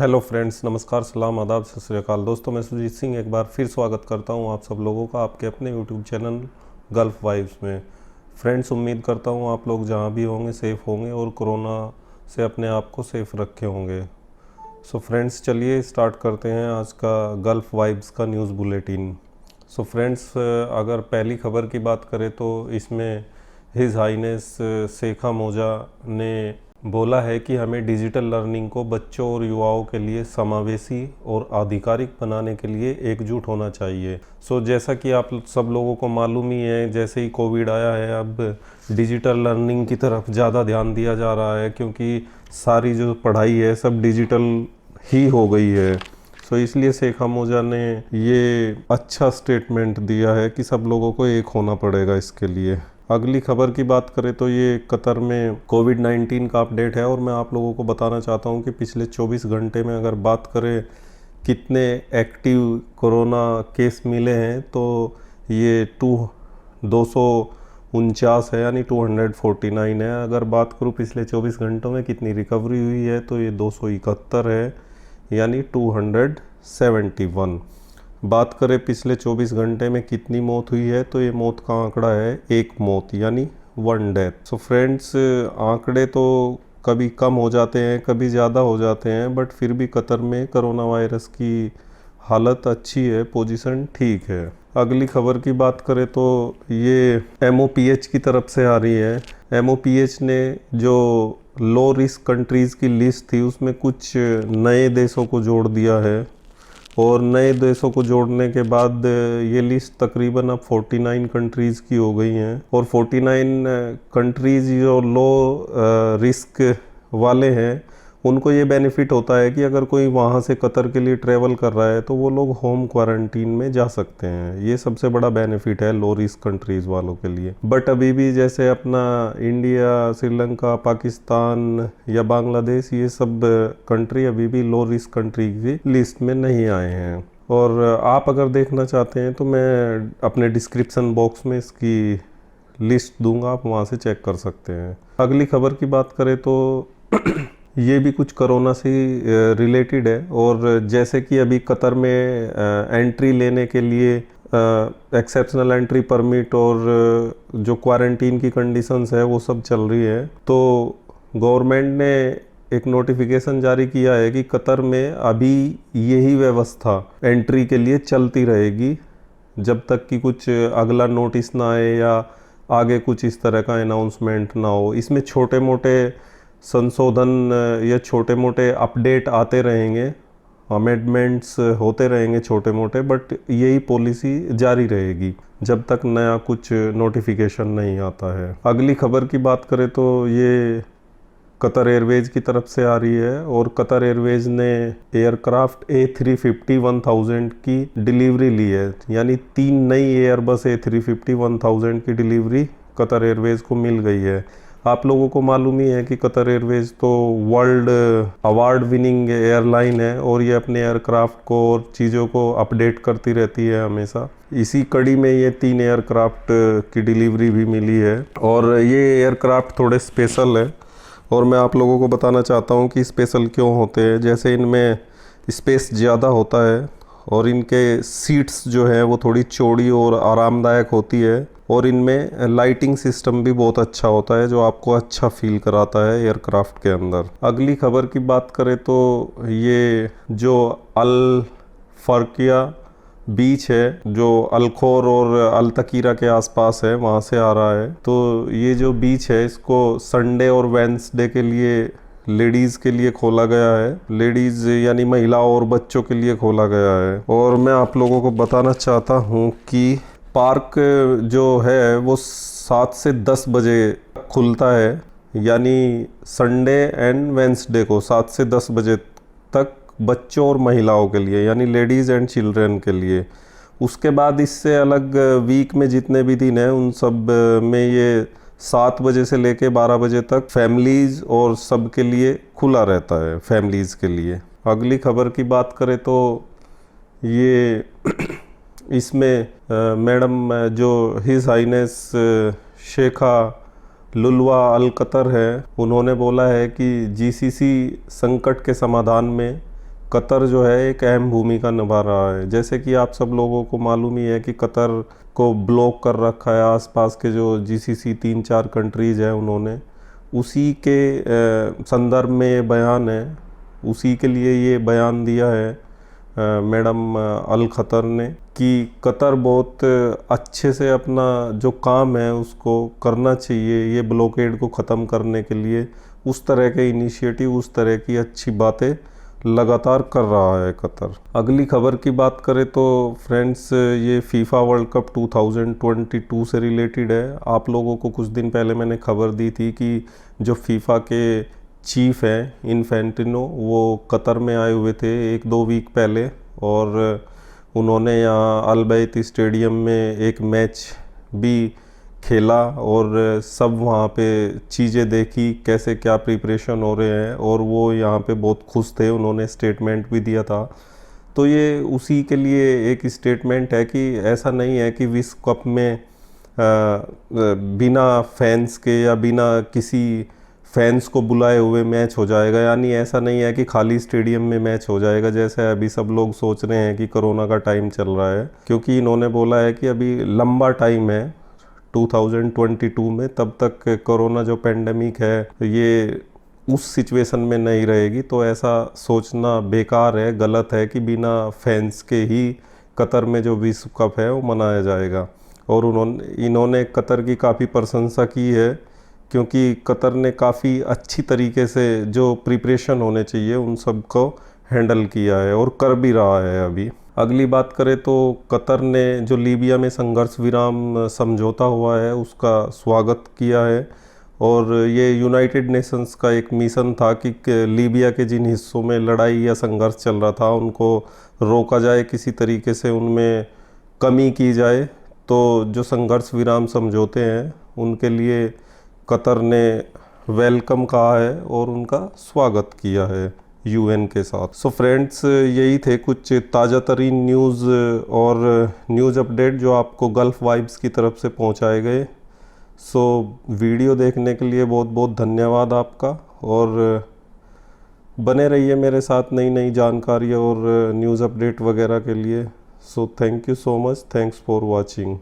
Hello friends, नमस्कार, सलाम, आदाब, सत श्री अकाल। दोस्तों, मैं सुजीत सिंह एक बार फिर स्वागत करता हूं आप सब लोगों का आपके अपने यूट्यूब चैनल गल्फ वाइब्स में। फ्रेंड्स, उम्मीद करता हूं आप लोग जहां भी होंगे सेफ़ होंगे और कोरोना से अपने आप को सेफ़ रखे होंगे। सो फ्रेंड्स, चलिए स्टार्ट करते हैं आज का गल्फ वाइब्स का न्यूज़ बुलेटिन। सो फ्रेंड्स, अगर पहली खबर की बात करें तो इसमें हिज हाईनेस शेखा मोजा ने बोला है कि हमें डिजिटल लर्निंग को बच्चों और युवाओं के लिए समावेशी और आधिकारिक बनाने के लिए एकजुट होना चाहिए। सो जैसा कि आप सब लोगों को मालूम ही है, जैसे ही कोविड आया है अब डिजिटल लर्निंग की तरफ ज़्यादा ध्यान दिया जा रहा है, क्योंकि सारी जो पढ़ाई है सब डिजिटल ही हो गई है। सो इसलिए शेखा मोजा ने ये अच्छा स्टेटमेंट दिया है कि सब लोगों को एक होना पड़ेगा इसके लिए। अगली खबर की बात करें तो ये कतर में कोविड-19 का अपडेट है और मैं आप लोगों को बताना चाहता हूँ कि पिछले 24 घंटे में अगर बात करें कितने एक्टिव कोरोना केस मिले हैं तो ये 249 है, यानी 249 है। अगर बात करूँ पिछले 24 घंटों में कितनी रिकवरी हुई है तो ये 271 है, यानी 271। बात करें पिछले 24 घंटे में कितनी मौत हुई है तो ये मौत का आंकड़ा है 1 मौत, यानी 1 डेथ। सो फ्रेंड्स, आंकड़े तो कभी कम हो जाते हैं कभी ज़्यादा हो जाते हैं, बट फिर भी कतर में कोरोना वायरस की हालत अच्छी है, पोजीशन ठीक है। अगली खबर की बात करें तो ये MOPH की तरफ से आ रही है। MOPH ने जो लो रिस्क कंट्रीज़ की लिस्ट थी उसमें कुछ नए देशों को जोड़ दिया है और नए देशों को जोड़ने के बाद ये लिस्ट तकरीबन अब 49 कंट्रीज़ की हो गई हैं। और 49 कंट्रीज़ जो लो रिस्क वाले हैं उनको ये बेनिफिट होता है कि अगर कोई वहाँ से कतर के लिए ट्रैवल कर रहा है तो वो लोग होम क्वारंटीन में जा सकते हैं। ये सबसे बड़ा बेनिफिट है लो रिस्क कंट्रीज़ वालों के लिए। बट अभी भी जैसे अपना इंडिया, श्रीलंका, पाकिस्तान या बांग्लादेश, ये सब कंट्री अभी भी लो रिस्क कंट्री की लिस्ट में नहीं आए हैं। और आप अगर देखना चाहते हैं तो मैं अपने डिस्क्रिप्शन बॉक्स में इसकी लिस्ट दूंगा, आप वहाँ से चेक कर सकते हैं। अगली खबर की बात करें तो ये भी कुछ कोरोना से रिलेटेड है। और जैसे कि अभी कतर में एंट्री लेने के लिए एक्सेप्शनल एंट्री परमिट और जो क्वारंटीन की कंडीशंस है वो सब चल रही है, तो गवर्नमेंट ने एक नोटिफिकेशन जारी किया है कि कतर में अभी यही व्यवस्था एंट्री के लिए चलती रहेगी जब तक कि कुछ अगला नोटिस ना आए या आगे कुछ इस तरह का अनाउंसमेंट ना हो। इसमें छोटे मोटे संशोधन या छोटे मोटे अपडेट आते रहेंगे, अमेंडमेंट्स होते रहेंगे छोटे मोटे, बट यही पॉलिसी जारी रहेगी जब तक नया कुछ नोटिफिकेशन नहीं आता है। अगली खबर की बात करें तो ये कतर एयरवेज की तरफ से आ रही है और कतर एयरवेज ने एयरक्राफ्ट A350-1000 की डिलीवरी ली है, यानी 3 नई एयरबस A350-1000 की डिलीवरी कतर एयरवेज को मिल गई है। आप लोगों को मालूम ही है कि कतर एयरवेज तो वर्ल्ड अवार्ड विनिंग एयरलाइन है और ये अपने एयरक्राफ्ट को और चीज़ों को अपडेट करती रहती है हमेशा। इसी कड़ी में ये 3 एयरक्राफ्ट की डिलीवरी भी मिली है और ये एयरक्राफ्ट थोड़े स्पेशल है और मैं आप लोगों को बताना चाहता हूँ कि स्पेशल क्यों होते हैं। जैसे इनमें स्पेस ज़्यादा होता है और इनके सीट्स जो है वो थोड़ी चौड़ी और आरामदायक होती है और इनमें लाइटिंग सिस्टम भी बहुत अच्छा होता है जो आपको अच्छा फील कराता है एयरक्राफ्ट के अंदर। अगली खबर की बात करें तो ये जो अल फरकिया बीच है जो अलखोर और अलतकीरा के आसपास है वहाँ से आ रहा है, तो ये जो बीच है इसको संडे और वेंसडे के लिए लेडीज़ के लिए खोला गया है। लेडीज़ यानी महिलाओं और बच्चों के लिए खोला गया है। और मैं आप लोगों को बताना चाहता हूँ कि पार्क जो है वो 7 से 10 बजे खुलता है, यानी संडे एंड वेंसडे को 7 से 10 बजे तक बच्चों और महिलाओं के लिए, यानी लेडीज़ एंड चिल्ड्रन के लिए। उसके बाद इससे अलग वीक में जितने भी दिन हैं उन सब में ये 7 बजे से लेके 12 बजे तक फैमिलीज़ और सब के लिए खुला रहता है, फैमिलीज़ के लिए। अगली खबर की बात करें तो ये इसमें मैडम जो हिज हाईनेस शेखा लुलवा अल कतर है, उन्होंने बोला है कि GCC संकट के समाधान में कतर जो है एक अहम भूमिका निभा रहा है। जैसे कि आप सब लोगों को मालूम ही है कि कतर को ब्लॉक कर रखा है आसपास के जो जीसीसी 3-4 कंट्रीज़ हैं उन्होंने, उसी के संदर्भ में ये बयान है, उसी के लिए ये बयान दिया है मैडम अल खतर ने कि कतर बहुत अच्छे से अपना जो काम है उसको करना चाहिए, ये ब्लॉकेड को ख़त्म करने के लिए उस तरह के इनिशिएटिव, उस तरह की अच्छी बातें लगातार कर रहा है कतर। अगली खबर की बात करें तो फ्रेंड्स, ये फीफा वर्ल्ड कप 2022 से रिलेटेड है। आप लोगों को कुछ दिन पहले मैंने खबर दी थी कि जो फीफा के चीफ हैं इन्फेंटिनो, वो कतर में आए हुए थे 1-2 वीक पहले, और उन्होंने यहाँ अल बैत स्टेडियम में एक मैच भी खेला और सब वहाँ पे चीज़ें देखी, कैसे क्या प्रिपरेशन हो रहे हैं, और वो यहाँ पे बहुत खुश थे, उन्होंने स्टेटमेंट भी दिया था। तो ये उसी के लिए एक स्टेटमेंट है कि ऐसा नहीं है कि विश्व कप में बिना फैंस के या बिना किसी फैंस को बुलाए हुए मैच हो जाएगा, यानी ऐसा नहीं है कि खाली स्टेडियम में मैच हो जाएगा जैसे अभी सब लोग सोच रहे हैं कि कोरोना का टाइम चल रहा है। क्योंकि इन्होंने बोला है कि अभी लंबा टाइम है 2022 में, तब तक कोरोना जो पेंडेमिक है ये उस सिचुएशन में नहीं रहेगी। तो ऐसा सोचना बेकार है, गलत है कि बिना फैंस के ही कतर में जो विश्व कप है वो मनाया जाएगा। और इन्होंने कतर की काफ़ी प्रशंसा की है, क्योंकि कतर ने काफ़ी अच्छी तरीके से जो प्रिपरेशन होने चाहिए उन सब को हैंडल किया है और कर भी रहा है अभी। अगली बात करें तो कतर ने जो लीबिया में संघर्ष विराम समझौता हुआ है उसका स्वागत किया है, और ये यूनाइटेड नेशंस का एक मिशन था कि लीबिया के जिन हिस्सों में लड़ाई या संघर्ष चल रहा था उनको रोका जाए, किसी तरीके से उनमें कमी की जाए। तो जो संघर्ष विराम समझौते हैं उनके लिए कतर ने वेलकम कहा है और उनका स्वागत किया है यूएन के साथ। सो फ्रेंड्स, यही थे कुछ ताज़ा तरीन न्यूज़ और न्यूज़ अपडेट जो आपको गल्फ़ वाइब्स की तरफ से पहुंचाए गए। सो वीडियो देखने के लिए बहुत बहुत धन्यवाद आपका, और बने रहिए मेरे साथ नई नई जानकारी और न्यूज़ अपडेट वगैरह के लिए। So thank you so much, thanks for watching.